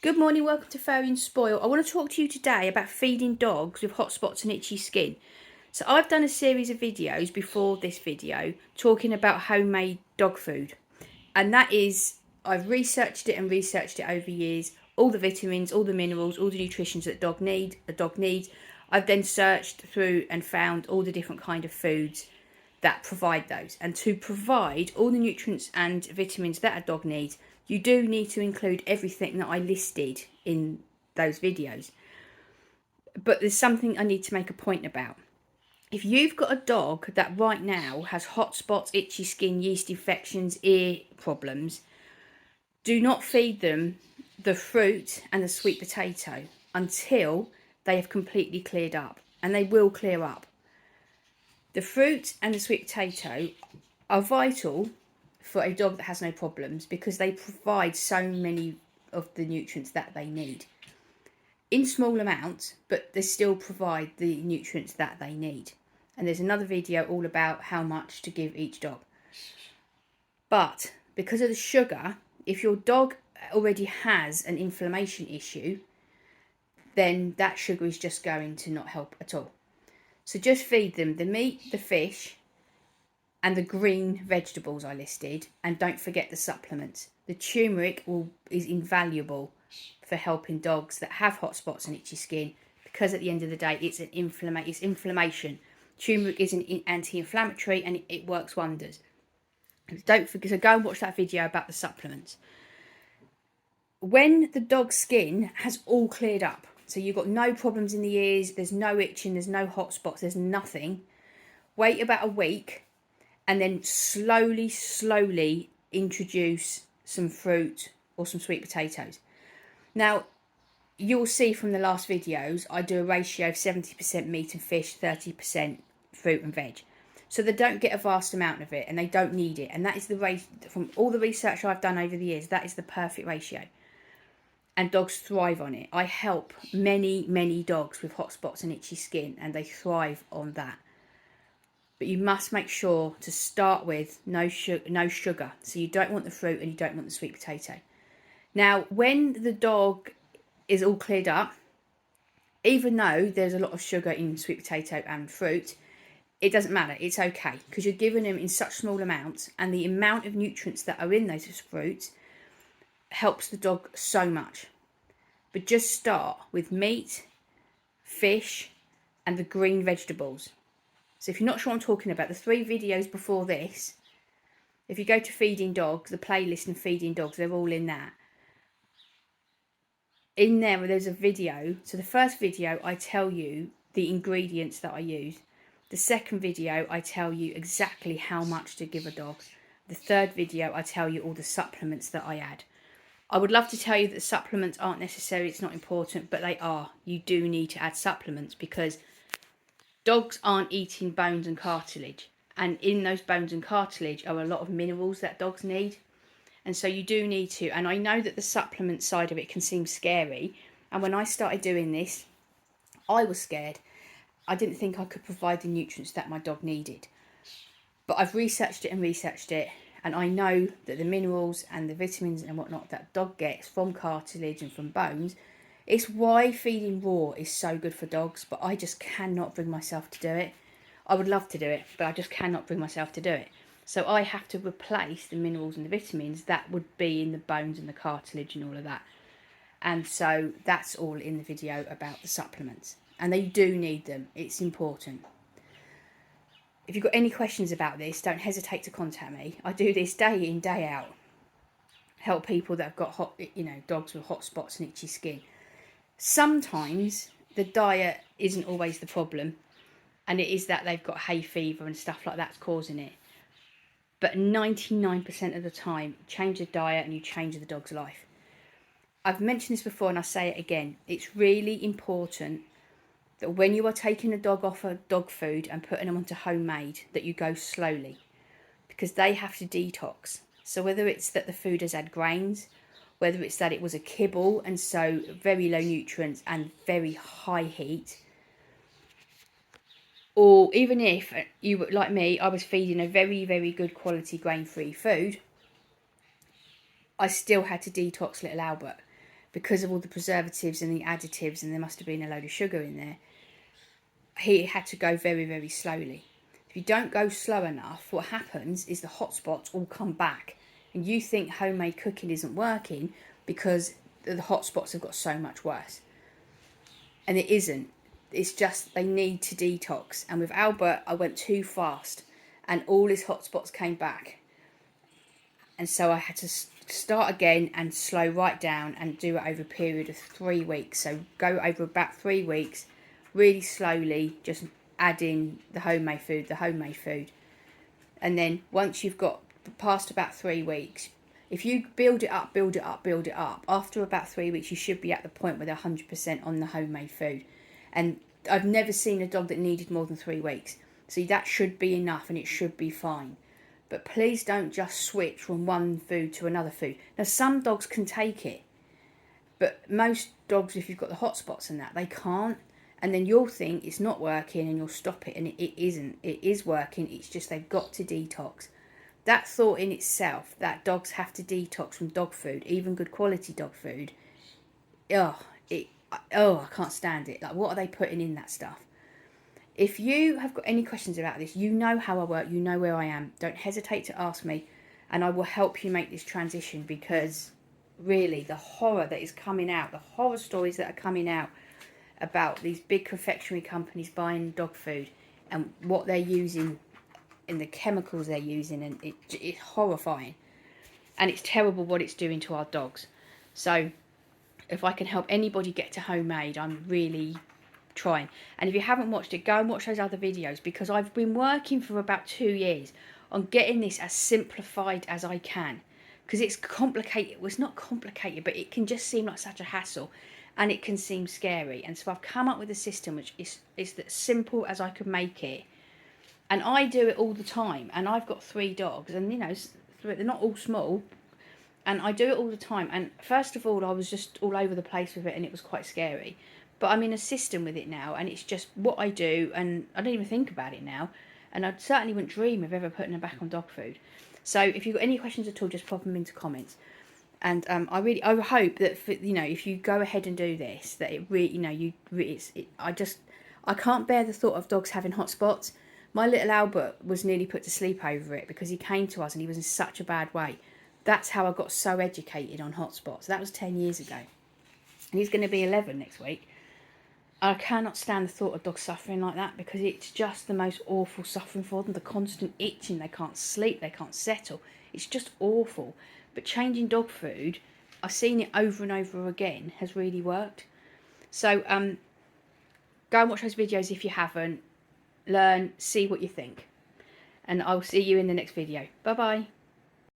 Good morning, welcome to Furry and Spoilt. I want to talk to you today about feeding dogs with hot spots and itchy skin. So I've done a series of videos before this video talking about homemade dog food. And that is, I've researched it and researched it over years. All the vitamins, all the minerals, all the nutritions that a dog needs. I've then searched through and found all the different kind of foods that provide those. And to provide all the nutrients and vitamins that a dog needs, you do need to include everything that I listed in those videos. But there's something I need to make a point about. If you've got a dog that right now has hot spots, itchy skin, yeast infections, ear problems, do not feed them the fruit and the sweet potato until they have completely cleared up, and they will clear up. The fruit and the sweet potato are vital for a dog that has no problems because they provide so many of the nutrients that they need in small amounts, but they still provide the nutrients that they need. And there's another video all about how much to give each dog. But because of the sugar, if your dog already has an inflammation issue, then that sugar is just going to not help at all. So just feed them the meat, the fish, and the green vegetables I listed, and don't forget the supplements. The turmeric is invaluable for helping dogs that have hot spots and itchy skin, because at the end of the day it's inflammation. Turmeric is an anti-inflammatory and it works wonders. Don't forget, so go and watch that video about the supplements. When the dog's skin has all cleared up, so you've got no problems in the ears, there's no itching, there's no hot spots, there's nothing, wait about a week and then slowly introduce some fruit or some sweet potatoes. Now, you'll see from the last videos, I do a ratio of 70% meat and fish, 30% fruit and veg. So they don't get a vast amount of it and they don't need it. And that is the ratio, from all the research I've done over the years, that is the perfect ratio. And dogs thrive on it. I help many dogs with hot spots and itchy skin, and they thrive on that. But you must make sure to start with no sugar. So you don't want the fruit and you don't want the sweet potato. Now, when the dog is all cleared up, even though there's a lot of sugar in sweet potato and fruit, it doesn't matter. It's okay, because you're giving them in such small amounts, and the amount of nutrients that are in those fruits helps the dog so much. But just start with meat, fish, and the green vegetables. So if you're not sure what I'm talking about, the 3 videos before this, if you go to Feeding Dogs, the playlist and Feeding Dogs, they're all in that. In there, there's a video. So the first video, I tell you the ingredients that I use. The second video, I tell you exactly how much to give a dog. The third video, I tell you all the supplements that I add. I would love to tell you that supplements aren't necessary, it's not important, but they are. You do need to add supplements because dogs aren't eating bones and cartilage. And in those bones and cartilage are a lot of minerals that dogs need. And so you do need to. And I know that the supplement side of it can seem scary. And when I started doing this, I was scared. I didn't think I could provide the nutrients that my dog needed. But I've researched it. And I know that the minerals and the vitamins and whatnot that dog gets from cartilage and from bones, it's why feeding raw is so good for dogs, but I just cannot bring myself to do it. I would love to do it, but I just cannot bring myself to do it. So I have to replace the minerals and the vitamins that would be in the bones and the cartilage and all of that. And so that's all in the video about the supplements. And they do need them. It's important. If you've got any questions about this, don't hesitate to contact me. I do this day in, day out. Help people that have got dogs with hot spots and itchy skin. Sometimes the diet isn't always the problem, and it is that they've got hay fever and stuff like that's causing it. But 99% of the time, change the diet and you change the dog's life. I've mentioned this before and I say it again. It's really important that when you are taking a dog off of dog food and putting them onto homemade, that you go slowly, because they have to detox. So whether it's that the food has had grains, whether it's that it was a kibble and so very low nutrients and very high heat, or even if you, like me, I was feeding a very good quality grain-free food, I still had to detox little Albert, because of all the preservatives and the additives, and there must have been a load of sugar in there, he had to go very, very slowly. If you don't go slow enough, what happens is the hot spots all come back, and you think homemade cooking isn't working because the hot spots have got so much worse. And it isn't. It's just they need to detox. And with Albert, I went too fast, and all his hot spots came back. And so I had to start again and slow right down and do it over a period of 3 weeks. So go over about 3 weeks, really slowly, just add in the homemade food. And then once you've got past about 3 weeks, if you build it up, after about 3 weeks, you should be at the point where they're 100% on the homemade food. And I've never seen a dog that needed more than 3 weeks. So that should be enough and it should be fine. But please don't just switch from one food to another food. Now, some dogs can take it, but most dogs, if you've got the hot spots and that, they can't. And then you'll think it's not working and you'll stop it, and it isn't. It is working, it's just they've got to detox. That thought in itself, that dogs have to detox from dog food, even good quality dog food, I can't stand it. Like, what are they putting in that stuff? If you have got any questions about this, you know how I work, you know where I am. Don't hesitate to ask me, and I will help you make this transition, because really the horror that is coming out, the horror stories that are coming out about these big confectionery companies buying dog food and what they're using and the chemicals they're using, and it's horrifying. And it's terrible what it's doing to our dogs. So if I can help anybody get to homemade, I'm really trying. And if you haven't watched it, go and watch those other videos, because I've been working for about 2 years on getting this as simplified as I can, because it's complicated. Well, it's not complicated, but it can just seem like such a hassle, and it can seem scary. And so I've come up with a system which is as simple as I could make it, and I do it all the time. And I've got 3 dogs, and you know, they're not all small, and I do it all the time. And first of all, I was just all over the place with it, and it was quite scary. But I'm in a system with it now, and it's just what I do, and I don't even think about it now. And I certainly wouldn't dream of ever putting them back on dog food. So if you've got any questions at all, just pop them into comments. And I hope that if you go ahead and do this, that it really, I can't bear the thought of dogs having hot spots. My little Albert was nearly put to sleep over it, because he came to us and he was in such a bad way. That's how I got so educated on hot spots. That was 10 years ago. And he's going to be 11 next week. I cannot stand the thought of dogs suffering like that, because it's just the most awful suffering for them. The constant itching, they can't sleep, they can't settle. It's just awful. But changing dog food, I've seen it over and over again, has really worked. So go and watch those videos if you haven't. Learn, see what you think. And I'll see you in the next video. Bye bye.